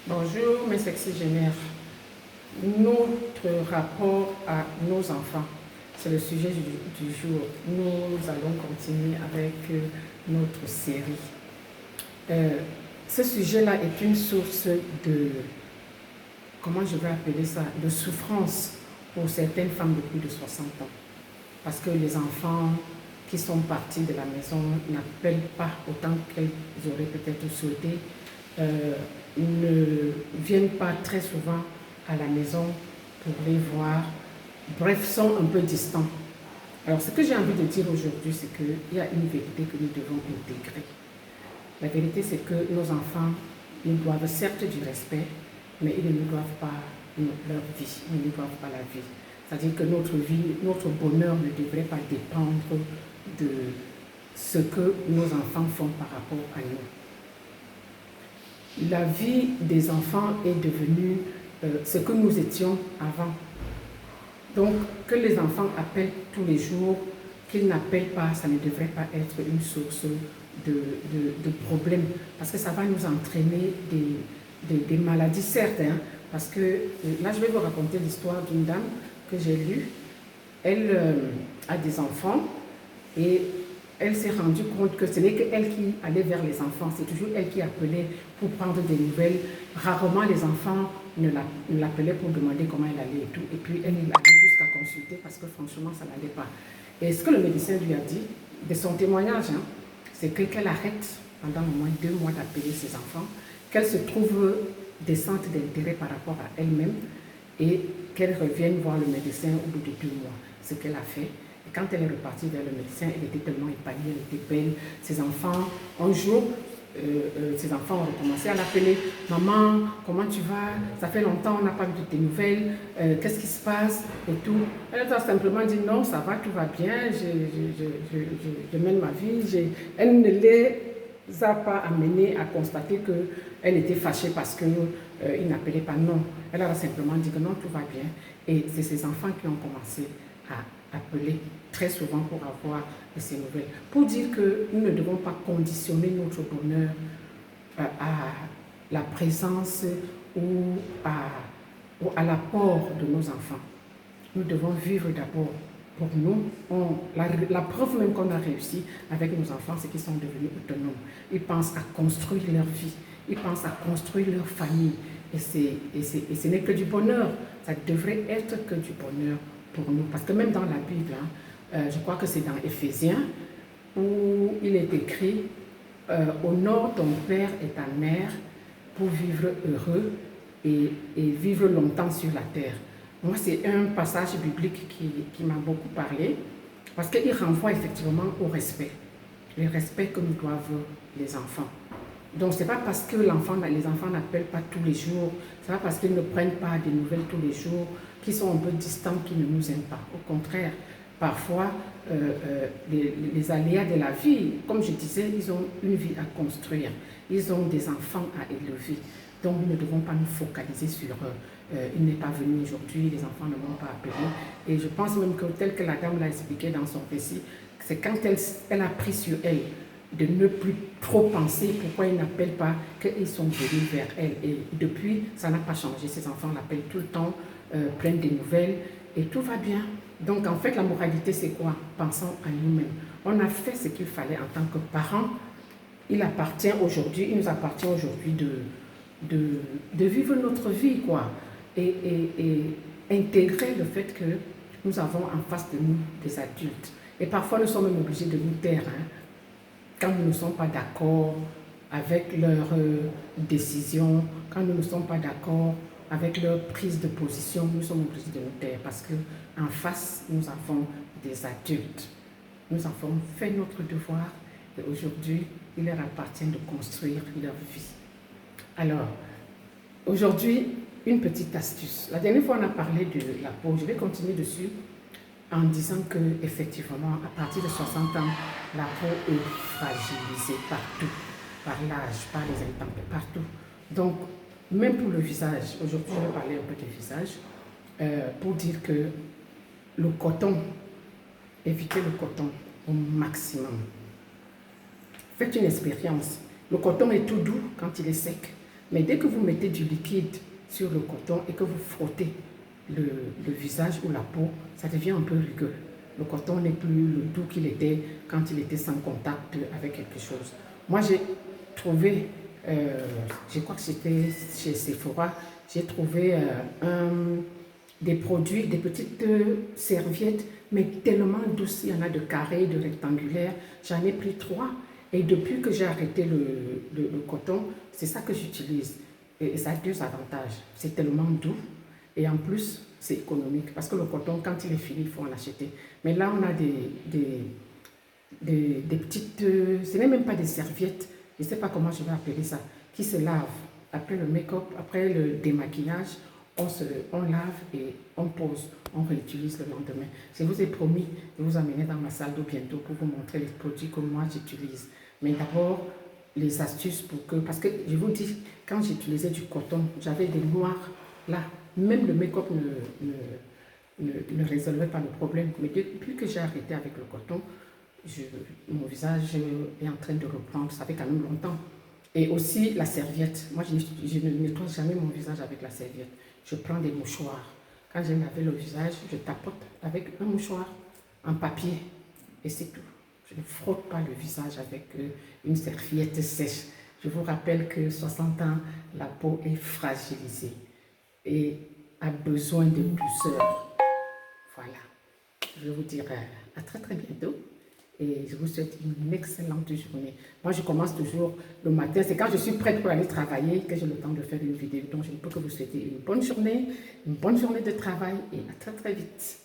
Bonjour mes sexygénaires. Notre rapport à nos enfants, c'est le sujet du jour. Nous allons continuer avec notre série. Ce sujet-là est une source de, comment je vais appeler ça, de souffrance pour certaines femmes de plus de 60 ans. Parce que les enfants qui sont partis de la maison n'appellent pas autant qu'elles auraient peut-être souhaité, ne viennent pas très souvent à la maison pour les voir, bref, sont un peu distants. Alors ce que j'ai envie de dire aujourd'hui, c'est qu'il y a une vérité que nous devons intégrer. La vérité, c'est que nos enfants, ils doivent certes du respect, mais ils ne doivent pas leur vie, ils ne doivent pas la vie. C'est-à-dire que notre vie, notre bonheur ne devrait pas dépendre de ce que nos enfants font par rapport à nous. La vie des enfants est devenue ce que nous étions avant. Donc, que les enfants appellent tous les jours, qu'ils n'appellent pas, ça ne devrait pas être une source de problème, parce que ça va nous entraîner des maladies, certes, hein, parce que là, je vais vous raconter l'histoire d'une dame que j'ai lue. Elle a des enfants et elle s'est rendue compte que ce n'est qu'elle qui allait vers les enfants, c'est toujours elle qui appelait pour prendre des nouvelles. Rarement les enfants ne l'appelaient pour demander comment elle allait et tout. Et puis elle allait jusqu'à consulter parce que franchement ça n'allait pas. Et ce que le médecin lui a dit, de son témoignage, hein, c'est qu'elle arrête pendant au moins 2 mois d'appeler ses enfants, qu'elle se trouve des centres d'intérêt par rapport à elle-même et qu'elle revienne voir le médecin au bout de 2 mois. Ce qu'elle a fait. Et quand elle est repartie vers le médecin, elle était tellement épanouie, elle était belle. Ses enfants, un jour, ses enfants ont recommencé à l'appeler. « Maman, comment tu vas? Ça fait longtemps, on n'a pas vu de tes nouvelles. Qu'est-ce qui se passe? » Et tout. Elle a simplement dit « Non, ça va, tout va bien. Je mène ma vie. » Elle ne les a pas amenés à constater qu'elle était fâchée parce qu'ils n'appelaient pas. Non. Elle a simplement dit que non, tout va bien. Et c'est ses enfants qui ont commencé à appeler très souvent pour avoir ces nouvelles. Pour dire que nous ne devons pas conditionner notre bonheur à la présence ou à l'apport de nos enfants. Nous devons vivre d'abord pour nous. La preuve même qu'on a réussi avec nos enfants, c'est qu'ils sont devenus autonomes. Ils pensent à construire leur vie, ils pensent à construire leur famille. Et ce n'est que du bonheur. Ça devrait être que du bonheur pour nous. Parce que même dans la Bible, hein, je crois que c'est dans Éphésiens, où il est écrit « Honore ton père et ta mère pour vivre heureux et vivre longtemps sur la terre. » Moi, c'est un passage biblique qui m'a beaucoup parlé, parce qu'il renvoie effectivement au respect. Le respect que nous doivent les enfants. Donc, ce n'est pas parce que les enfants n'appellent pas tous les jours, ce n'est pas parce qu'ils ne prennent pas des nouvelles tous les jours, qu'ils sont un peu distants, qu'ils ne nous aiment pas. Au contraire, parfois, les aléas de la vie, comme je disais, ils ont une vie à construire. Ils ont des enfants à élever. Donc, nous ne devons pas nous focaliser sur il n'est pas venu aujourd'hui, les enfants ne m'ont pas appelé. Et je pense même que, tel que la dame l'a expliqué dans son récit, c'est quand elle a pris sur elle de ne plus trop penser pourquoi ils n'appellent pas, qu'ils sont venus vers elle. Et depuis, ça n'a pas changé. Ces enfants l'appellent tout le temps, prennent des nouvelles et tout va bien. Donc en fait, la moralité, c'est quoi? Pensons à nous-mêmes. On a fait ce qu'il fallait en tant que parents. Il nous appartient aujourd'hui de vivre notre vie, quoi. Et intégrer le fait que nous avons en face de nous des adultes. Et parfois, nous sommes même obligés de nous taire, hein, quand nous ne sommes pas d'accord avec leurs décisions, quand nous ne sommes pas d'accord avec leur prise de position, nous sommes obligés de nous taire parce qu'en face, nous avons des adultes. Nous avons fait notre devoir et aujourd'hui, il leur appartient de construire leur vie. Alors, aujourd'hui, une petite astuce. La dernière fois, on a parlé de la peau. Je vais continuer dessus en disant que effectivement, à partir de 60 ans, la peau est fragilisée partout, par l'âge, par les intempéries, partout. Donc, même pour le visage, aujourd'hui je vais parler un peu du visage, pour dire que le coton, évitez le coton au maximum. Faites une expérience. Le coton est tout doux quand il est sec, Mais dès que vous mettez du liquide sur le coton et que vous frottez le visage ou la peau, ça devient un peu rugueux. Le coton n'est plus le doux qu'il était quand il était sans contact avec quelque chose. Moi, j'ai trouvé, je crois que c'était chez Sephora, j'ai trouvé des produits, des petites serviettes, mais tellement douces. Il y en a de carrés, de rectangulaires. J'en ai pris 3. Et depuis que j'ai arrêté le coton, c'est ça que j'utilise. Et ça a 2 avantages. C'est tellement doux. Et en plus, c'est économique. Parce que le coton, quand il est fini, il faut en acheter. Mais là, on a des petites... ce n'est même pas des serviettes. Je ne sais pas comment je vais appeler ça. Qui se lavent. Après le make-up, après le démaquillage, on lave et on pose, on réutilise le lendemain. Je vous ai promis de vous amener dans ma salle d'eau bientôt pour vous montrer les produits que moi j'utilise. Mais d'abord, les astuces pour que... Parce que je vous dis, quand j'utilisais du coton, j'avais des noirs là. Même le make-up ne résolvait pas le problème. Mais depuis que j'ai arrêté avec le coton, mon visage est en train de reprendre. Ça fait quand même longtemps. Et aussi la serviette. Moi, je ne nettoie jamais mon visage avec la serviette. Je prends des mouchoirs. Quand j'ai lavé le visage, je tapote avec un mouchoir en papier. Et c'est tout. Je ne frotte pas le visage avec une serviette sèche. Je vous rappelle que 60 ans, la peau est fragilisée et a besoin de douceur. Voilà. Je vais vous dire à très très bientôt. Et je vous souhaite une excellente journée. Moi, je commence toujours le matin. C'est quand je suis prête pour aller travailler que j'ai le temps de faire une vidéo. Donc, je ne peux que vous souhaiter une bonne journée de travail et à très très vite.